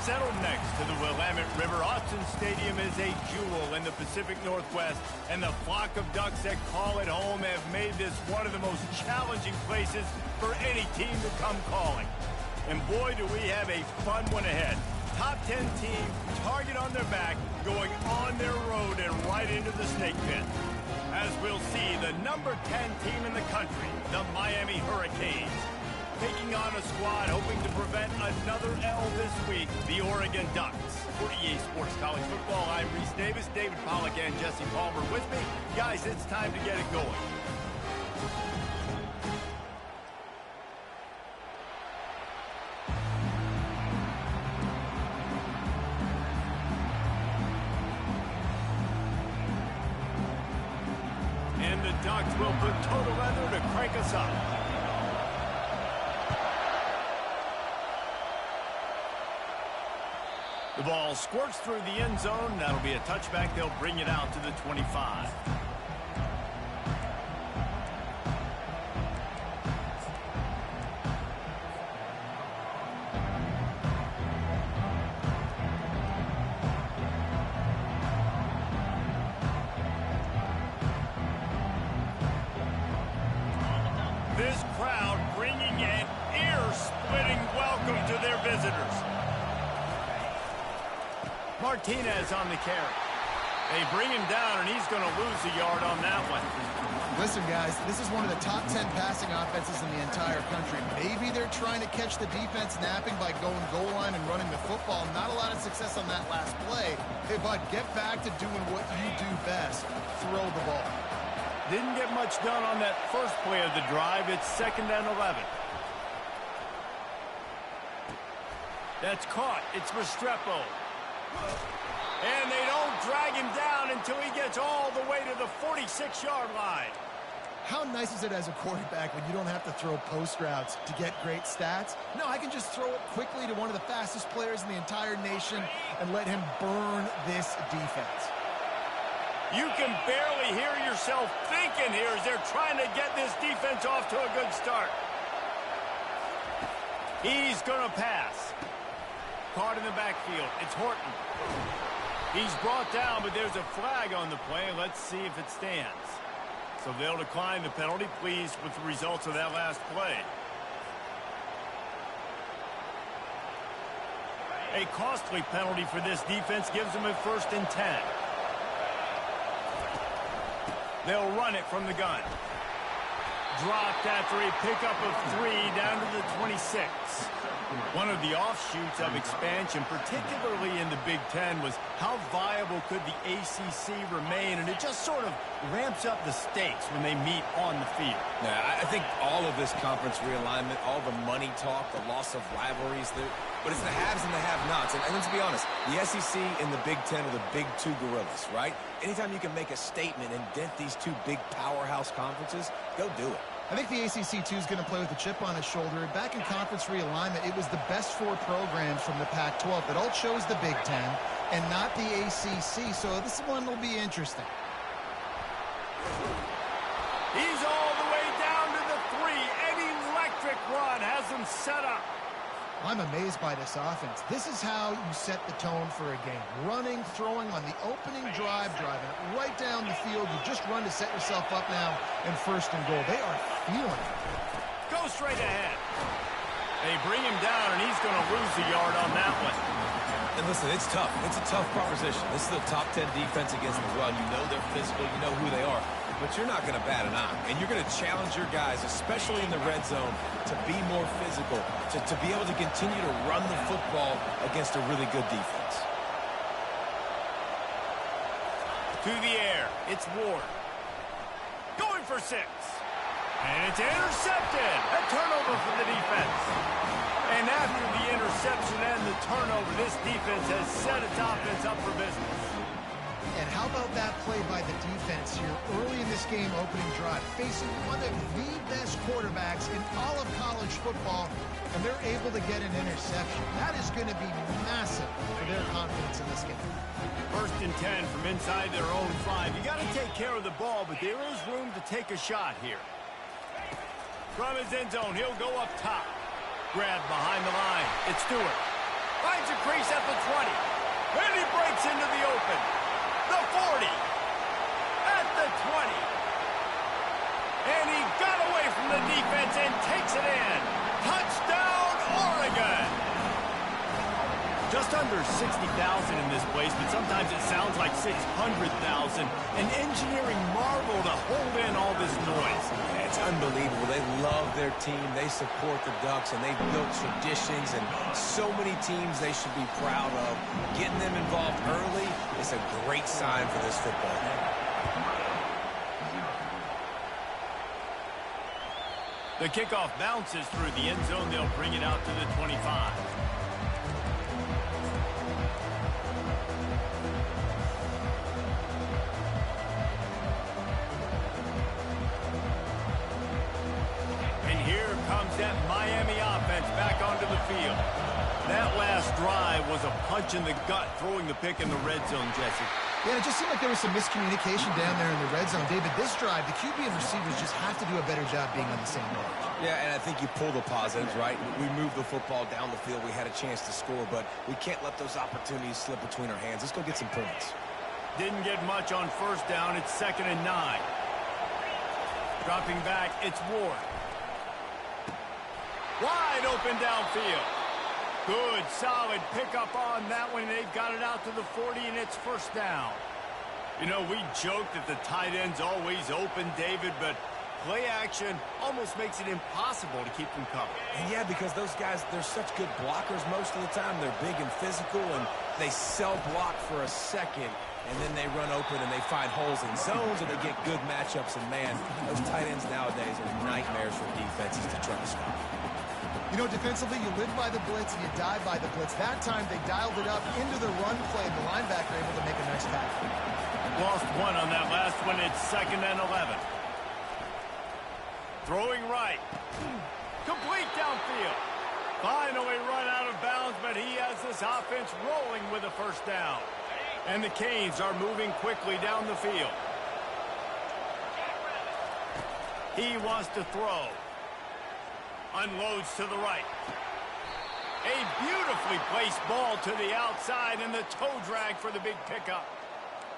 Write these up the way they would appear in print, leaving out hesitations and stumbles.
Settled next to the Willamette River, Austin Stadium is a jewel in the Pacific Northwest, and the flock of Ducks that call it home have made this one of the most challenging places for any team to come calling. And boy, do we have a fun one ahead. Top 10 team, target on their back, going on their road and right into the snake pit. As we'll see, the number 10 team in the country, the Miami Hurricanes, taking on a squad hoping to prevent another L this week, the Oregon Ducks. For EA Sports College Football, I'm Reese Davis, David Pollack, and Jesse Palmer with me. Guys, it's time to get it going. And the Ducks will put total leather to crank us up. The ball squirts through the end zone. That'll be a touchback. They'll bring it out to the 25. This crowd bringing an ear-splitting welcome to their visitors. Martinez on the carry. They bring him down, and he's going to lose a yard on that one. Listen, guys, this is one of the top 10 passing offenses in the entire country. Maybe they're trying to catch the defense napping by going goal line and running the football. Not a lot of success on that last play. Hey, bud, get back to doing what you do best. Throw the ball. Didn't get much done on that first play of the drive. It's 2nd and 11. That's caught. It's Restrepo. And they don't drag him down until he gets all the way to the 46-yard line. How nice is it as a quarterback when you don't have to throw post routes to get great stats? No, I can just throw it quickly to one of the fastest players in the entire nation and let him burn this defense. You can barely hear yourself thinking here as they're trying to get this defense off to a good start. He's going to pass. Caught in the backfield. It's Horton. He's brought down, but there's a flag on the play. Let's see if it stands. So they'll decline the penalty. Pleased with the results of that last play. A costly penalty for this defense gives them a 1st and 10. They'll run it from the gun. Dropped after a pickup of 3 down to the 26. One of the offshoots of expansion, particularly in the Big Ten, was how viable could the ACC remain, and it just sort of ramps up the stakes when they meet on the field. Yeah, I think all of this conference realignment, all the money talk, the loss of rivalries, but it's the haves and the have-nots. And let's be honest, the SEC and the Big Ten are the big two gorillas, right? Anytime you can make a statement and dent these two big powerhouse conferences, go do it. I think the ACC, too, is going to play with a chip on his shoulder. Back in conference realignment, it was the best 4 programs from the Pac-12 that all chose the Big Ten and not the ACC, so this one will be interesting. He's all the way down to the 3. An electric run has him set up. I'm amazed by this offense. This is how you set the tone for a game. Running, throwing on the opening drive, driving it right down the field. You just run to set yourself up now in 1st and goal. They are feeling it. Go straight ahead. They bring him down, and he's going to lose a yard on that one. And listen, it's tough. It's a tough proposition. This is the top 10 defense against the run. You know they're physical. You know who they are. But you're not going to bat an eye. And you're going to challenge your guys, especially in the red zone, to be more physical, to be able to continue to run the football against a really good defense. To the air. It's Ward. Going for 6. And it's intercepted. A turnover for the defense. And after the interception and the turnover, this defense has set its offense up for business. And how about that play by the defense here early in this game, opening drive, facing one of the best quarterbacks in all of college football, and they're able to get an interception. That is going to be massive for their confidence in this game. 1st and 10 from inside their own 5. You got to take care of the ball, but there is room to take a shot here. From his end zone, he'll go up top. Grab behind the line. It's Stewart. Finds a crease at the 20. And he breaks into the open. The 40. At the 20. And he got away from the defense and takes it in. Touchdown, Oregon! Just under 60,000 in this place, but sometimes it sounds like 600,000. An engineering marvel to hold in all this noise. Yeah, it's unbelievable. They love their team. They support the Ducks, and they've built traditions and so many teams they should be proud of. Getting them involved early is a great sign for this football team. The kickoff bounces through the end zone. They'll bring it out to the 25. That Miami offense back onto the field. That last drive was a punch in the gut, throwing the pick in the red zone, Jesse. Yeah, it just seemed like there was some miscommunication down there in the red zone. David, this drive, the QB and receivers just have to do a better job being on the same page. Yeah, and I think you pull the positives, right? We moved the football down the field. We had a chance to score, but we can't let those opportunities slip between our hands. Let's go get some points. Didn't get much on first down. It's 2nd and 9. Dropping back, it's Ward. Wide open downfield. Good, solid pickup on that one. They've got it out to the 40, and it's first down. You know, we joke that the tight end's always open, David, but play action almost makes it impossible to keep them covered. And yeah, because those guys, they're such good blockers most of the time. They're big and physical, and they sell block for a second, and then they run open and they find holes in zones, and they get good matchups. And, man, those tight ends nowadays are nightmares for defenses to try to stop. You know, defensively, you live by the blitz and you die by the blitz. That time, they dialed it up into the run play. The linebacker able to make a nice tackle. Lost one on that last one. It's 2nd and 11. Throwing right. Complete downfield. Finally run out of bounds, but he has this offense rolling with a first down. And the Canes are moving quickly down the field. He wants to throw. Unloads to the right. A beautifully placed ball to the outside, and the toe drag for the big pickup.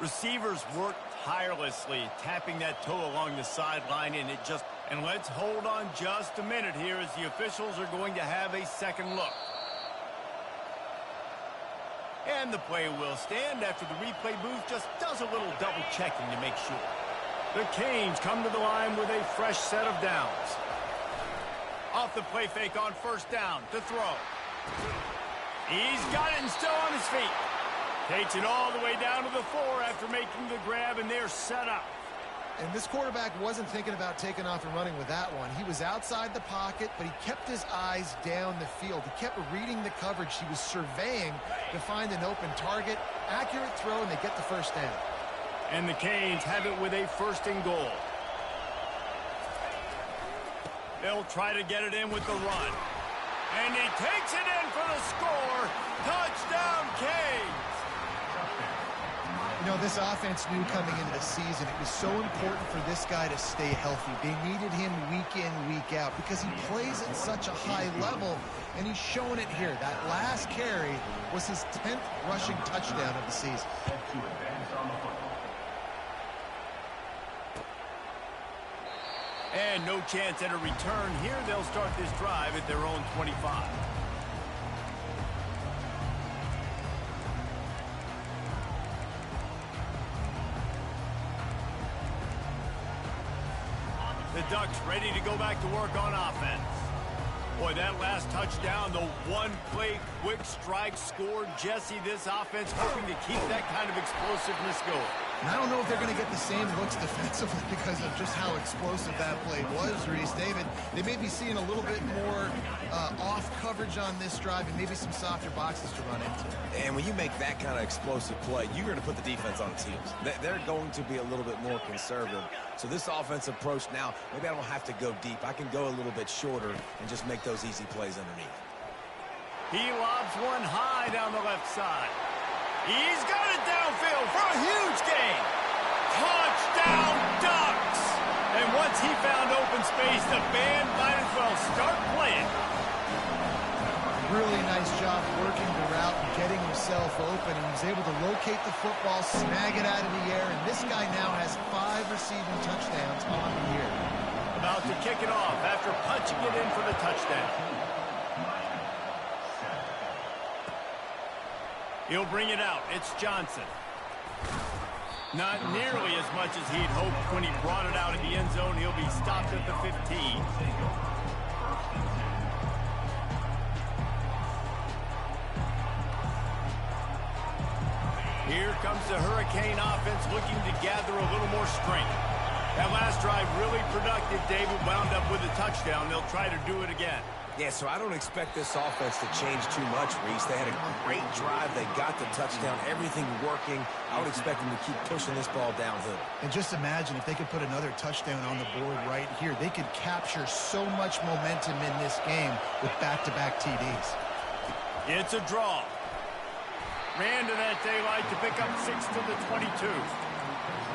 Receivers work tirelessly, tapping that toe along the sideline, and let's hold on just a minute here as the officials are going to have a second look. And the play will stand after the replay booth just does a little double checking to make sure. The Canes come to the line with a fresh set of downs. Off the play fake on first down to throw. He's got it and still on his feet. Takes it all the way down to the 4 after making the grab, and they're set up. And this quarterback wasn't thinking about taking off and running with that one. He was outside the pocket, but he kept his eyes down the field. He kept reading the coverage. He was surveying to find an open target. Accurate throw, and they get the first down. And the Canes have it with a 1st and goal. They'll try to get it in with the run. And he takes it in for the score. Touchdown, Canes! You know, this offense knew coming into the season it was so important for this guy to stay healthy. They needed him week in, week out because he plays at such a high level, and he's showing it here. That last carry was his 10th rushing touchdown of the season. And no chance at a return here. They'll start this drive at their own 25. The Ducks ready to go back to work on offense. Boy, that last touchdown, the one-play quick strike scored. Jesse, this offense hoping to keep that kind of explosiveness going. And I don't know if they're going to get the same looks defensively because of just how explosive that play was, Reese. David, they may be seeing a little bit more off coverage on this drive and maybe some softer boxes to run into. And when you make that kind of explosive play, you're going to put the defense on its heels. They're going to be a little bit more conservative. So this offensive approach now, maybe I don't have to go deep. I can go a little bit shorter and just make those easy plays underneath. He lobs one high down the left side. He's got it downfield for a huge gain. Touchdown, Ducks! And once he found open space, the band might as well start playing. Really nice job working the route and getting himself open, and he was able to locate the football, snag it out of the air, and this guy now has 5 receiving touchdowns on the year. About to kick it off after punching it in for the touchdown. He'll bring it out. It's Johnson. Not nearly as much as he'd hoped when he brought it out in the end zone. He'll be stopped at the 15. Here comes the Hurricane offense looking to gather a little more strength. That last drive really productive. David wound up with a touchdown. They'll try to do it again. Yeah, so I don't expect this offense to change too much, Reese. They had a great drive. They got the touchdown. Everything working. I would expect them to keep pushing this ball downhill. And just imagine if they could put another touchdown on the board right here. They could capture so much momentum in this game with back-to-back TDs. It's a draw. Ran to that daylight to pick up 6 to the 22.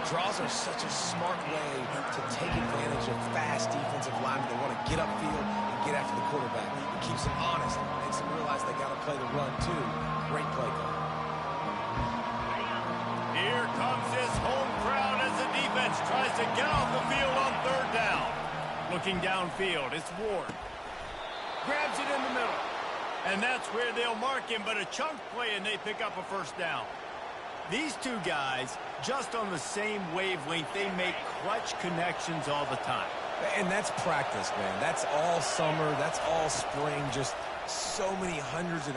Draws are such a smart way to take advantage of fast defensive linemen that want to get upfield and get after the quarterback. It keeps them honest, makes them realize they got to play the run too. Great play call. Here comes this home crowd as the defense tries to get off the field on 3rd down. Looking downfield, it's Ward. Grabs it in the middle. And that's where they'll mark him, but a chunk play and they pick up a 1st down. These two guys, just on the same wavelength, they make clutch connections all the time. And that's practice, man. That's all summer. That's all spring. Just so many hundreds and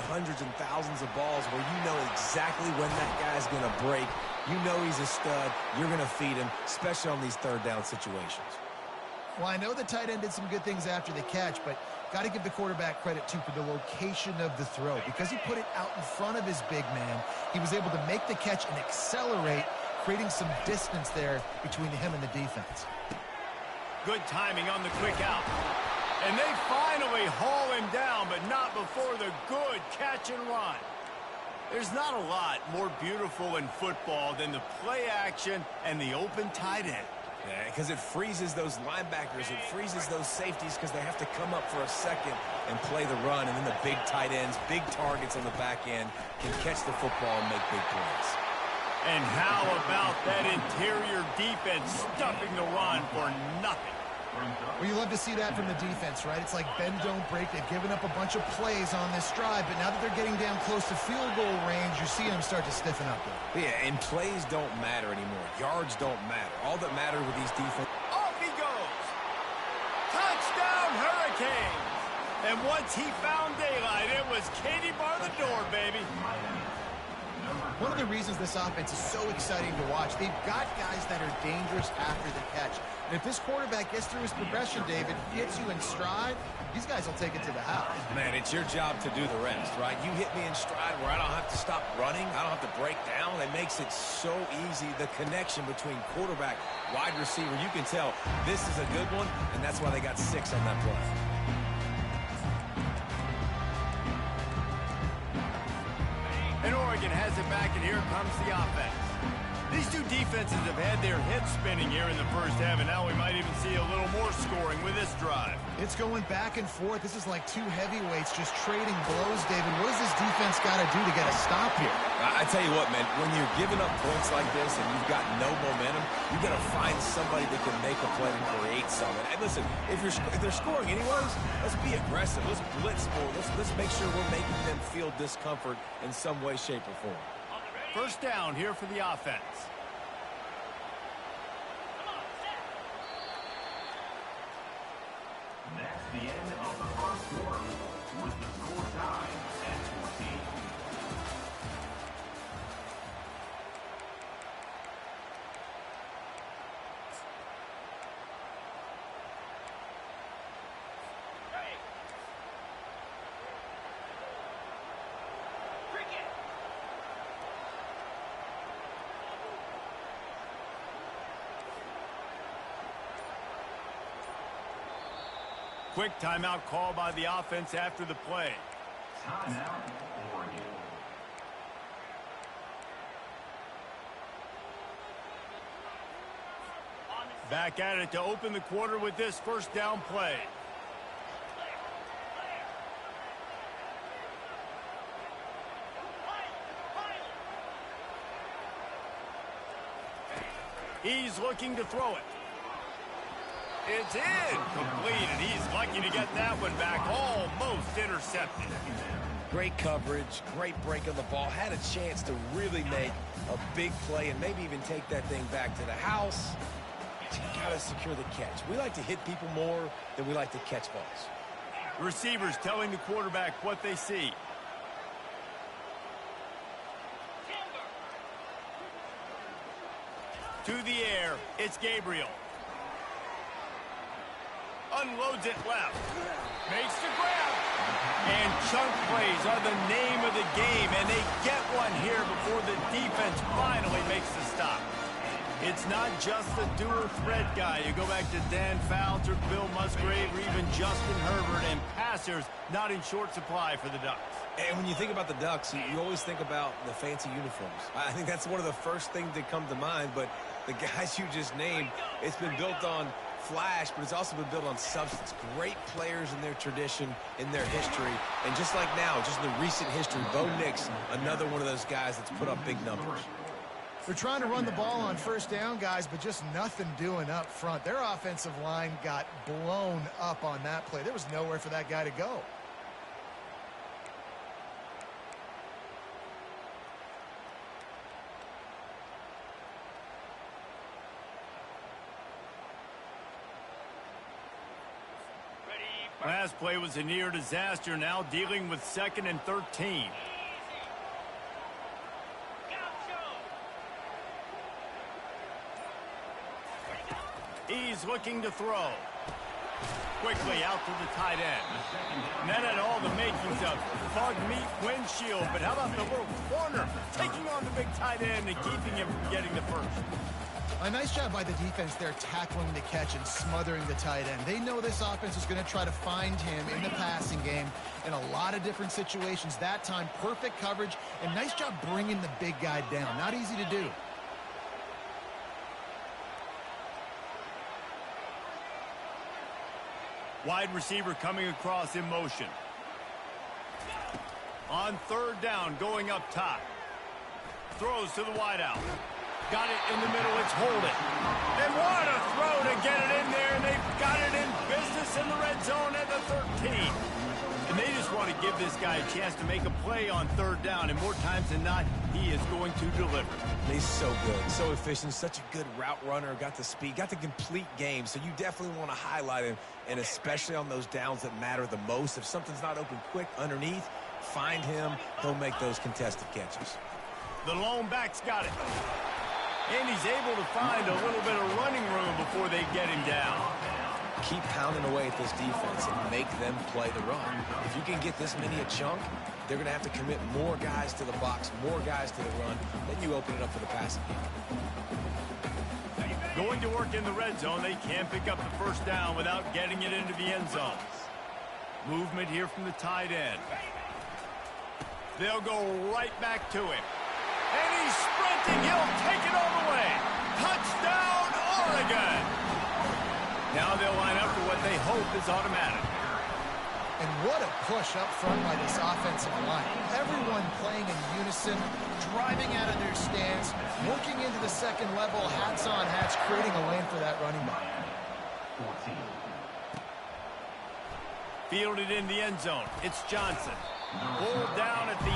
thousands of balls where you know exactly when that guy's going to break. You know he's a stud. You're going to feed him, especially on these 3rd down situations. Well, I know the tight end did some good things after the catch, but got to give the quarterback credit, too, for the location of the throw. Because he put it out in front of his big man, he was able to make the catch and accelerate, creating some distance there between him and the defense. Good timing on the quick out. And they finally haul him down, but not before the good catch and run. There's not a lot more beautiful in football than the play action and the open tight end. Yeah, because it freezes those linebackers. It freezes those safeties because they have to come up for a second and play the run. And then the big tight ends, big targets on the back end can catch the football and make big plays. And how about that interior defense stuffing the run for nothing? Well, you love to see that from the defense, right? It's like bend, don't break. They've given up a bunch of plays on this drive, but now that they're getting down close to field goal range, you're seeing them start to stiffen up there. Yeah, and plays don't matter anymore. Yards don't matter. All that matters with these defense. Off he goes. Touchdown, Hurricanes. And once he found daylight, it was Katie bar the door, baby. One of the reasons this offense is so exciting to watch, they've got guys that are dangerous after the catch. And if this quarterback gets through his progression, David, gets you in stride, these guys will take it to the house. Man, it's your job to do the rest, right? You hit me in stride where I don't have to stop running. I don't have to break down. It makes it so easy. The connection between quarterback, wide receiver, you can tell this is a good one, and that's why they got 6 on that play. And Oregon has it back, and here comes the offense. These two defenses have had their heads spinning here in the first half, and now we might even see a little more scoring with this drive. It's going back and forth. This is like two heavyweights just trading blows, David. What does this defense got to do to get a stop here? I tell you what, man, when you're giving up points like this and you've got no momentum, you got to find somebody that can make a play and create something. And listen, if they're scoring anyways, let's be aggressive. Let's blitz more. Let's make sure we're making them feel discomfort in some way, shape, or form. First down here for the offense. That's the end of the first quarter with the score tied at 14. Quick timeout call by the offense after the play. Timeout, Oregon. Back at it to open the quarter with this first down play. He's looking to throw it. It's incomplete, and he's lucky to get that one back. Almost intercepted. Great coverage, great break on the ball. Had a chance to really make a big play and maybe even take that thing back to the house. You got to secure the catch. We like to hit people more than we like to catch balls. Receivers telling the quarterback what they see. To the air, it's Gabriel. Unloads it left. Makes the grab. And chunk plays are the name of the game, and they get one here before the defense finally makes the stop. It's not just the dual threat guy. You go back to Dan Fouts or Bill Musgrave or even Justin Herbert, and passers not in short supply for the Ducks. And when you think about the Ducks, you always think about the fancy uniforms. I think that's one of the first things that come to mind, but the guys you just named, it's been built on flash, but it's also been built on substance. Great players in their tradition, in their history, and just like now, just in the recent history, Bo Nix, another one of those guys that's put up big numbers. They're trying to run the ball on first down, guys, but just nothing doing up front. Their offensive line got blown up on that play. There was nowhere for that guy to go. Last play was a near disaster, now dealing with 2nd and 13. He's looking to throw. Quickly out to the tight end. That had all the makings of bug meat windshield, but how about the little corner taking on the big tight end and keeping him from getting the first? A nice job by the defense there tackling the catch and smothering the tight end. They know this offense is going to try to find him in the passing game in a lot of different situations. That time, perfect coverage, and nice job bringing the big guy down. Not easy to do. Wide receiver coming across in motion. On 3rd down, going up top. Throws to the wideout. Got it in the middle, it's Holden. And what a throw to get it in there, and they've got it in business in the red zone at the 13. And they just want to give this guy a chance to make a play on 3rd down, and more times than not, he is going to deliver. He's so good, so efficient, such a good route runner, got the speed, got the complete game, so you definitely want to highlight him, and especially on those downs that matter the most. If something's not open quick underneath, find him, he'll make those contested catches. The lone back's got it. And he's able to find a little bit of running room before they get him down. Keep pounding away at this defense and make them play the run. If you can get this many a chunk, they're going to have to commit more guys to the box, more guys to the run. Then you open it up for the passing game. Going to work in the red zone, they can't pick up the first down without getting it into the end zone. Movement here from the tight end. They'll go right back to him. And he's sprinting. He'll take it all the way. Touchdown, Oregon. Now they'll line up for what they hope is automatic. And what a push up front by this offensive line. Everyone playing in unison, driving out of their stance, working into the second level, hats on hats, creating a lane for that running back. Fielded in the end zone. It's Johnson. Pulled down at the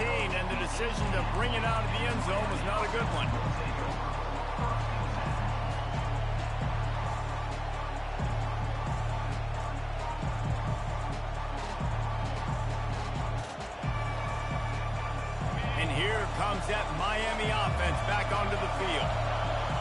18, and the decision to bring it out of the end zone was not a good one. And here comes that Miami offense back onto the field.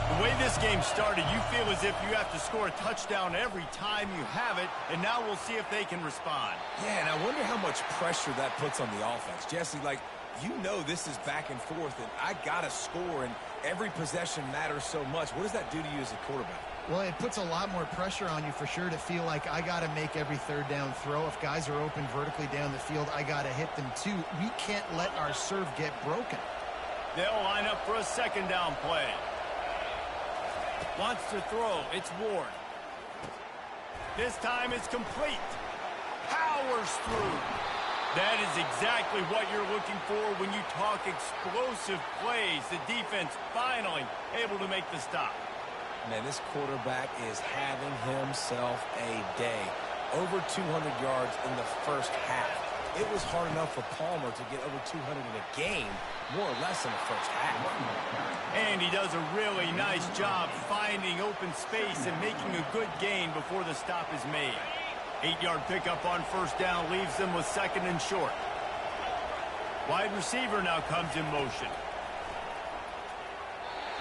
The way this game started, you feel as if you have to score a touchdown every time you have it, and now we'll see if they can respond. Yeah, and I wonder how much pressure that puts on the offense. Jesse, like, you know this is back and forth, and I got to score, and every possession matters so much. What does that do to you as a quarterback? Well, it puts a lot more pressure on you for sure to feel like I got to make every 3rd down throw. If guys are open vertically down the field, I got to hit them too. We can't let our serve get broken. They'll line up for a 2nd down play. Wants to throw. It's Ward. This time it's complete. Powers through. That is exactly what you're looking for when you talk explosive plays. The defense finally able to make the stop. Man, this quarterback is having himself a day. Over 200 yards in the first half. It was hard enough for Palmer to get over 200 in a game, more or less in the first half. And he does a really nice job finding open space and making a good gain before the stop is made. 8-yard pickup on first down leaves them with 2nd and short. Wide receiver now comes in motion.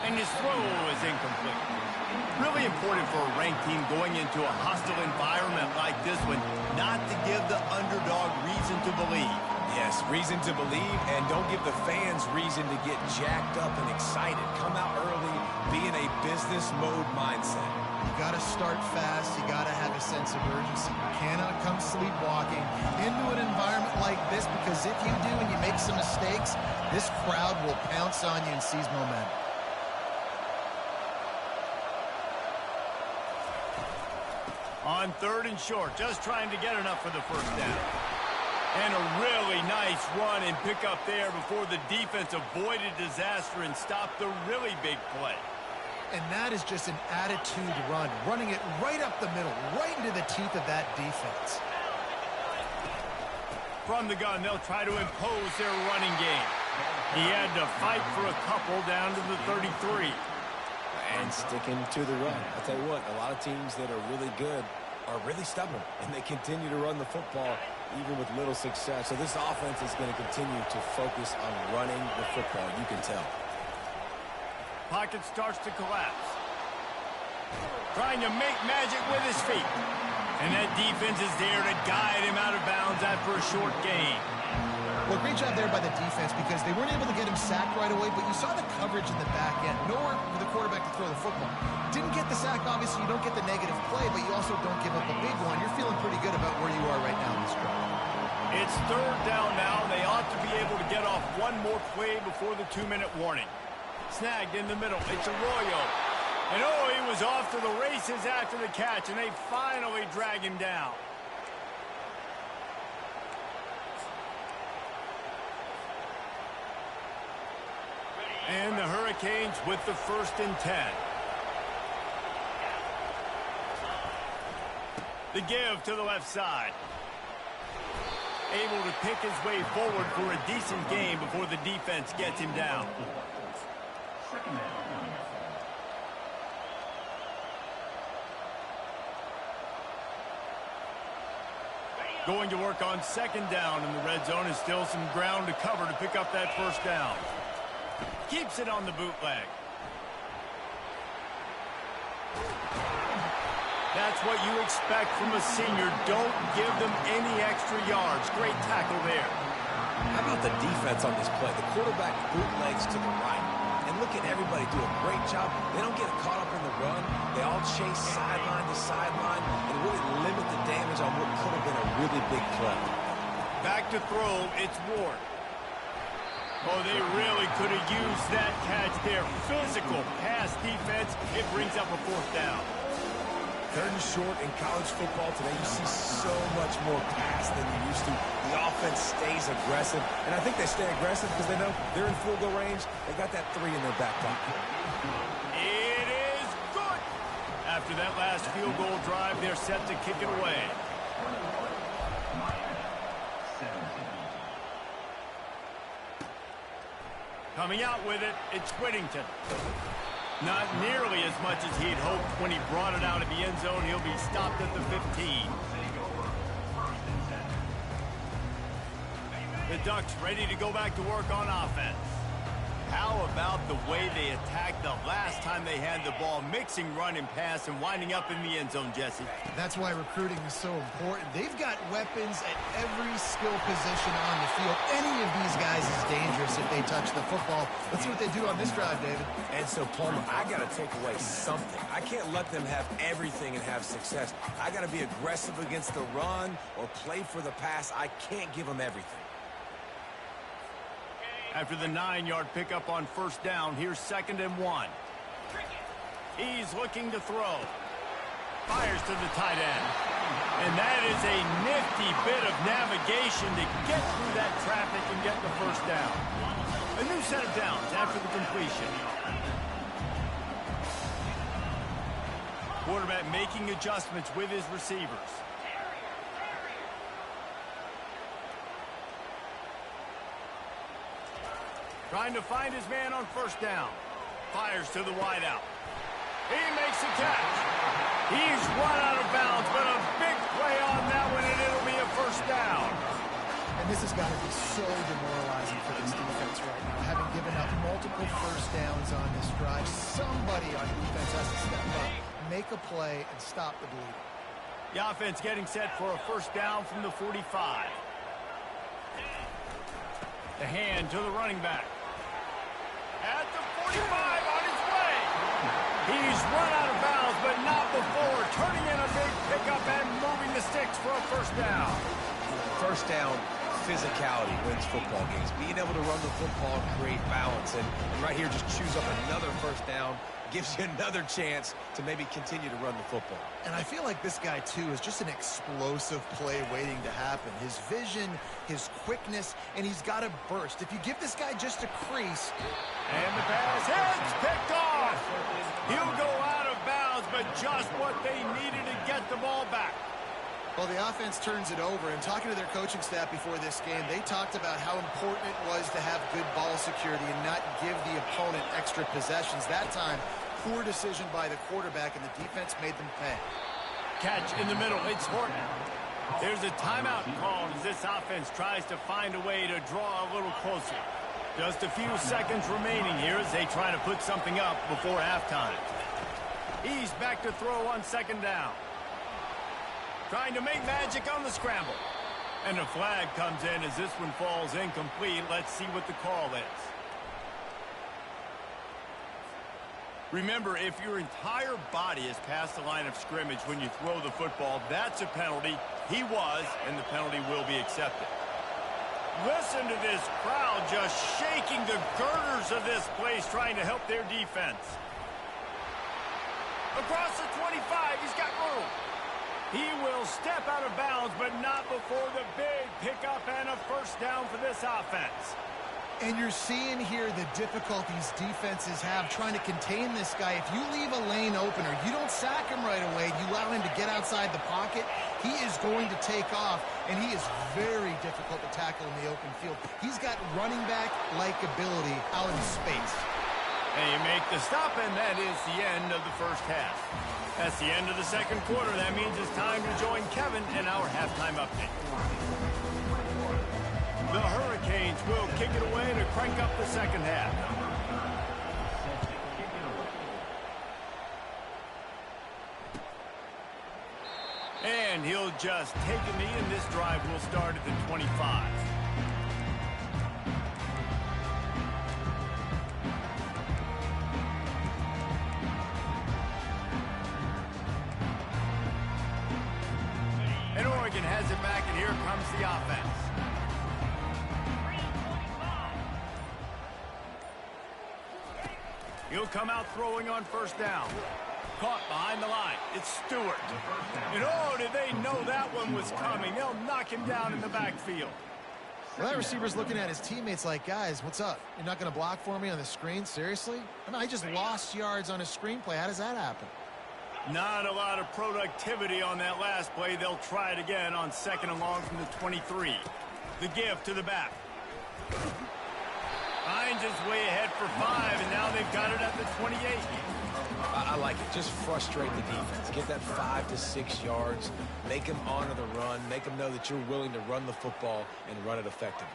And his throw is incomplete. Really important for a ranked team going into a hostile environment like this one, not to give the underdog reason to believe. Yes, reason to believe, and don't give the fans reason to get jacked up and excited. Come out early, be in a business mode mindset. You got to start fast. You got to have a sense of urgency. You cannot come sleepwalking into an environment like this, because if you do and you make some mistakes, this crowd will pounce on you and seize momentum. On 3rd and short, just trying to get enough for the first down. And a really nice run and pick up there before the defense avoided disaster and stopped the really big play. And that is just an attitude run, running it right up the middle, right into the teeth of that defense. From the gun, they'll try to impose their running game. He had to fight for a couple down to the 33. And sticking to the run. I'll tell you what, a lot of teams that are really good are really stubborn, and they continue to run the football even with little success. So this offense is going to continue to focus on running the football. You can tell. Pocket starts to collapse. Trying to make magic with his feet. And that defense is there to guide him out of bounds after a short gain. Well, great job there by the defense, because they weren't able to get him sacked right away, but you saw the coverage in the back end. Nowhere for the quarterback to throw the football. Didn't get the sack, obviously. You don't get the negative play, but you also don't give up a big one. You're feeling pretty good about where you are right now in this drive. It's 3rd down now. They ought to be able to get off one more play before the 2-minute warning. Snagged in the middle. It's Arroyo. And oh, he was off to the races after the catch, and they finally drag him down. And the Hurricanes with the 1st and 10. The give to the left side. Able to pick his way forward for a decent game before the defense gets him down. Going to work on 2nd down in the red zone, is still some ground to cover to pick up that first down. Keeps it on the bootleg. That's what you expect from a senior. Don't give them any extra yards. Great tackle there. How about the defense on this play? The quarterback bootlegs to the right. And look at everybody do a great job. They don't get caught up in the run. They all chase sideline to sideline and really limit the damage on what could have been a really big play. Back to throw, it's Ward. Oh, they really could have used that catch there. Physical pass defense. It brings up a 4th down. 3rd and short in college football today. You see so much more pass than you used to. The offense stays aggressive, and I think they stay aggressive because they know they're in field goal range. They got that 3 in their back pocket. It is good. After that last field goal drive, they're set to kick it away. Coming out with it, it's Whittington. Not nearly as much as he'd hoped when he brought it out of the end zone. He'll be stopped at the 15. The Ducks ready to go back to work on offense. How about the way they attacked the last time they had the ball, mixing run and pass and winding up in the end zone, Jesse? That's why recruiting is so important. They've got weapons at every skill position on the field. Any of these guys is dangerous if they touch the football. Let's see what they do on this drive, David. And so, Palmer, I got to take away something. I can't let them have everything and have success. I got to be aggressive against the run or play for the pass. I can't give them everything. After the 9-yard pickup on first down, here's 2nd and 1. He's looking to throw. Fires to the tight end. And that is a nifty bit of navigation to get through that traffic and get the first down. A new set of downs after the completion. Quarterback making adjustments with his receivers. Trying to find his man on first down. Fires to the wideout. He makes the catch. He's run out of bounds, but a big play on that one, and it'll be a first down. And this has got to be so demoralizing for this defense right now, having given up multiple first downs on this drive. Somebody on defense has to step up, make a play, and stop the bleeding. The offense getting set for a first down from the 45. The hand to the running back. At the 45 on his way. He's run out of bounds, but not before. Turning in a big pickup and moving the sticks for a first down. First down, physicality wins football games. Being able to run the football and create balance. And right here, just choose up another first down. Gives you another chance to maybe continue to run the football. And I feel like this guy, too, is just an explosive play waiting to happen. His vision, his quickness, and he's got a burst. If you give this guy just a crease. And the pass hits, picked off. He'll go out of bounds, but just what they needed to get the ball back. Well, the offense turns it over, and talking to their coaching staff before this game, they talked about how important it was to have good ball security and not give the opponent extra possessions. That time, poor decision by the quarterback, and the defense made them pay. Catch in the middle, it's Horton. There's a timeout called as this offense tries to find a way to draw a little closer. Just a few seconds remaining here as they try to put something up before halftime. He's back to throw on second down. Trying to make magic on the scramble. And a flag comes in as this one falls incomplete. Let's see what the call is. Remember, if your entire body is past the line of scrimmage when you throw the football, that's a penalty. He was, and the penalty will be accepted. Listen to this crowd just shaking the girders of this place, trying to help their defense. Across the 25, he's got room. He will step out of bounds, but not before the big pickup and a first down for this offense. And you're seeing here the difficulties defenses have trying to contain this guy. If you leave a lane open or you don't sack him right away, you allow him to get outside the pocket, he is going to take off, and he is very difficult to tackle in the open field. He's got running back-like ability out in space. They make the stop, and that is the end of the first half. That's the end of the second quarter. That means it's time to join Kevin in our halftime update. The Hurricanes will kick it away to crank up the second half. And he'll just take a knee, and this drive will start at the 25. And Oregon has it back, and here comes the offense. He'll come out throwing on first down. Caught behind the line. It's Stewart. And oh, did they know that one was coming. They'll knock him down in the backfield. Well, that receiver's looking at his teammates like, guys, what's up? You're not going to block for me on the screen? Seriously? I mean, I just lost yards on a screenplay. How does that happen? Not a lot of productivity on that last play. They'll try it again on second and long from the 23. The give to the back. Finds his way ahead for 5, and now they've got it at the 28. I like it. Just frustrate the defense. Get that 5 to 6 yards. Make them honor the run. Make them know that you're willing to run the football and run it effectively.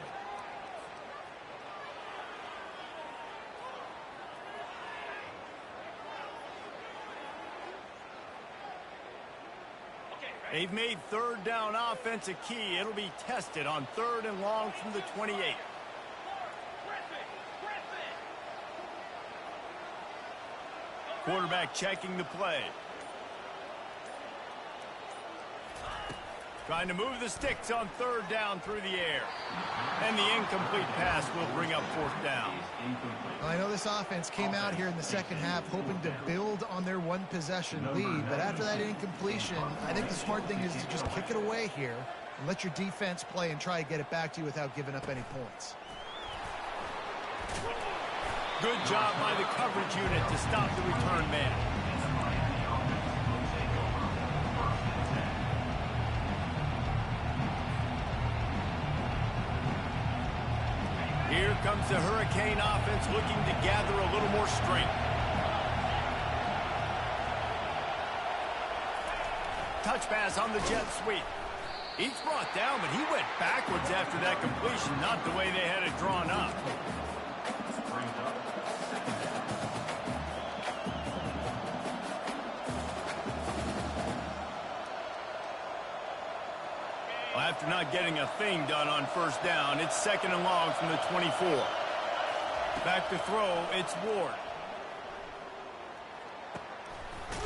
They've made third down offense a key. It'll be tested on third and long from the 28. Quarterback checking the play. Trying to move the sticks on third down through the air. And the incomplete pass will bring up fourth down. I know this offense came out here in the second half hoping to build on their one-possession lead, but after that incompletion, I think the smart thing is to just kick it away here and let your defense play and try to get it back to you without giving up any points. Good job by the coverage unit to stop the return man. Here comes the Hurricane offense looking to gather a little more strength. Touch pass on the jet sweep. He's brought down, but he went backwards after that completion, not the way they had it drawn up. Well, after not getting a thing done on first down, it's 2nd and long from the 24. Back to throw, it's Ward.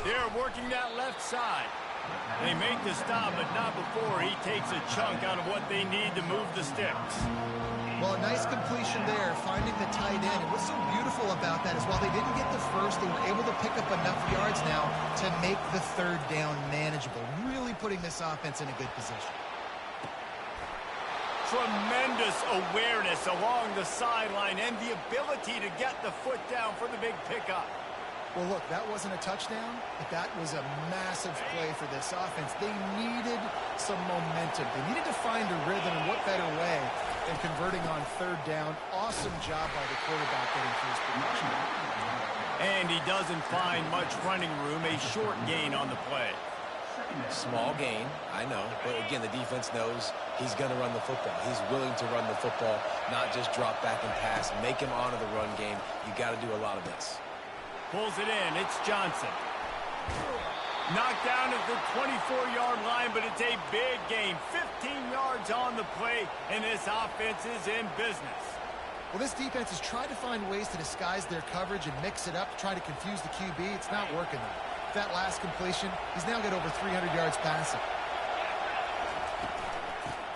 They're working that left side. They make the stop, but not before he takes a chunk out of what they need to move the sticks. Well, a nice completion there, finding the tight end. And what's so beautiful about that is while they didn't get the first, they were able to pick up enough yards now to make the 3rd down manageable, really putting this offense in a good position. Tremendous awareness along the sideline and the ability to get the foot down for the big pickup. Well, look, that wasn't a touchdown, but that was a massive play for this offense. They needed some momentum. They needed to find a rhythm, and what better way than converting on 3rd down. Awesome job by the quarterback getting through his production. And he doesn't find much running room, a short gain on the play. Small gain, I know, but again, the defense knows he's going to run the football. He's willing to run the football, not just drop back and pass, make him honor the run game. You got to do a lot of this. Pulls it in. It's Johnson. Knocked down at the 24-yard line, but it's a big gain. 15 yards on the play, and this offense is in business. Well, this defense has tried to find ways to disguise their coverage and mix it up to try to confuse the QB. It's not working though. That last completion, he's now got over 300 yards passing.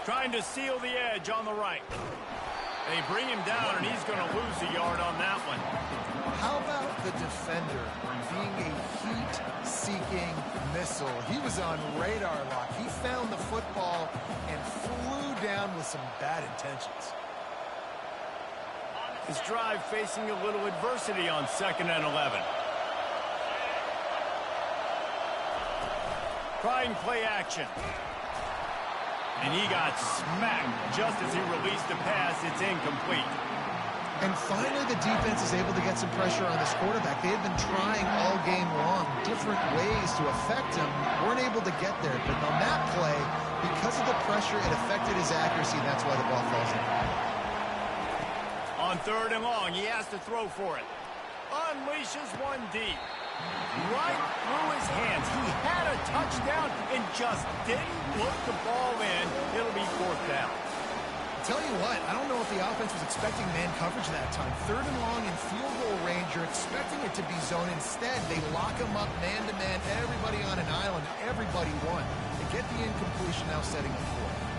Trying to seal the edge on the right. They bring him down, and he's going to lose a yard on that one. How about the defender being a heat-seeking missile? He was on radar lock. He found the football and flew down with some bad intentions. This drive facing a little adversity on 2nd and 11. Trying play action. And he got smacked just as he released the pass. It's incomplete. And finally, the defense is able to get some pressure on this quarterback. They had been trying all game long different ways to affect him. Weren't able to get there. But on that play, because of the pressure, it affected his accuracy, and that's why the ball falls in. On 3rd and long, he has to throw for it. Unleashes one deep. Right through his hands. He had a touchdown and just didn't look the ball in. It'll be 4th down. Tell you what, I don't know if the offense was expecting man coverage that time. 3rd and long in field goal range, you're expecting it to be zone. Instead, they lock him up man-to-man, everybody on an island, everybody won. They get the incompletion, now setting up 4.